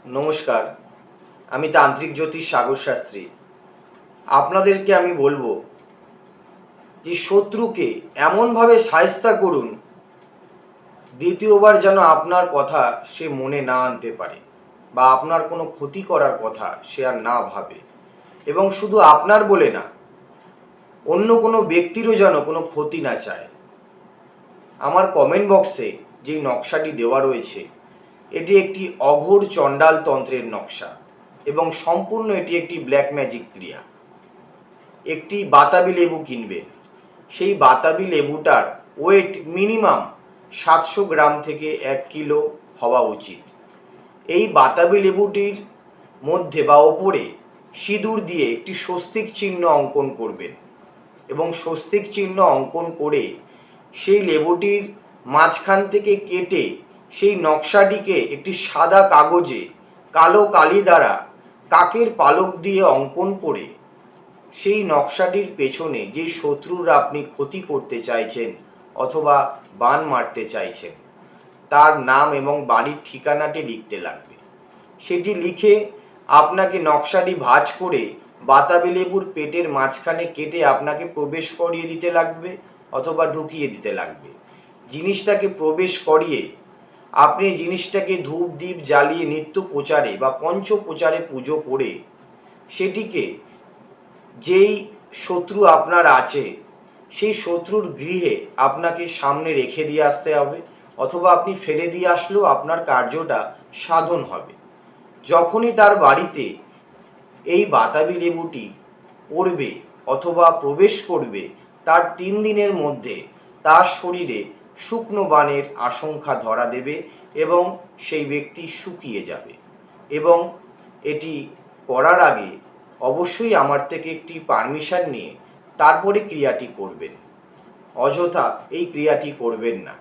নমস্কার, আমি তান্ত্রিক জ্যোতিষ সাগর শাস্ত্রী। আপনাদেরকে আমি বলবো যে শত্রুকে এমনভাবে শায়েস্তা করুন, দ্বিতীয়বার যেন আপনার কথা সে মনে না আনতে পারে বা আপনার কোনো ক্ষতি করার কথা সে আর না ভাবে। এবং শুধু আপনার বলে না, অন্য কোনো ব্যক্তিরও যেন কোনো ক্ষতি না চায়। আমার কমেন্ট বক্সে যেই নকশাটি দেওয়া রয়েছে, এটি একটি অঘোর চণ্ডাল তন্ত্রের নকশা এবং সম্পূর্ণ এটি একটি ব্ল্যাক ম্যাজিক ক্রিয়া। একটি বাতাবি লেবু কিনবেন, সেই বাতাবি লেবুটার ওয়েট মিনিমাম 700 গ্রাম থেকে 1 কিলো হওয়া উচিত। এই বাতাবি লেবুটির মধ্যে বা ওপরে সিঁদুর দিয়ে একটি স্বস্তিক চিহ্ন অঙ্কন করবেন এবং স্বস্তিক চিহ্ন অঙ্কন করে সেই লেবুটির মাঝখান থেকে কেটে সেই নকশাটিকে একটি সাদা কাগজে কালো কালি দ্বারা কাকের পালক দিয়ে অঙ্কন করে সেই নকশাটির পেছনে যে শত্রুর আপনি ক্ষতি করতে চাইছেন অথবা বান মারতে চাইছেন তার নাম এবং বাড়ির ঠিকানাটি লিখতে লাগবে। সেটি লিখে আপনাকে নকশাটি ভাঁজ করে বাতাবি লেবুর পেটের মাঝখানে কেটে আপনাকে প্রবেশ করিয়ে দিতে লাগবে অথবা ঢুকিয়ে দিতে লাগবে। জিনিসটাকে প্রবেশ করিয়ে আপনি জিনিসটাকে ধূপ দ্বীপ জ্বালিয়ে নিত্য প্রচারে বা পঞ্চ প্রচারে পুজো করে সেটিকে যেই শত্রু আপনার আছে সেই শত্রুর গৃহে আপনাকে সামনে রেখে দিয়ে আসতে হবে অথবা আপনি ফেলে দিয়ে আসলেও আপনার কার্যটা সাধন হবে। যখনই তার বাড়িতে এই বাতাবি লেবুটি পড়বে অথবা প্রবেশ করবে, তার 3 দিনের মধ্যে তার শরীরে শুকনো বানের আশঙ্কা ধরা দেবে এবং সেই ব্যক্তি শুকিয়ে যাবে। এবং এটি করার আগে অবশ্যই আমার থেকে একটি পারমিশন নিয়ে তারপরে ক্রিয়াটি করবেন। অযথা এই ক্রিয়াটি করবেন না।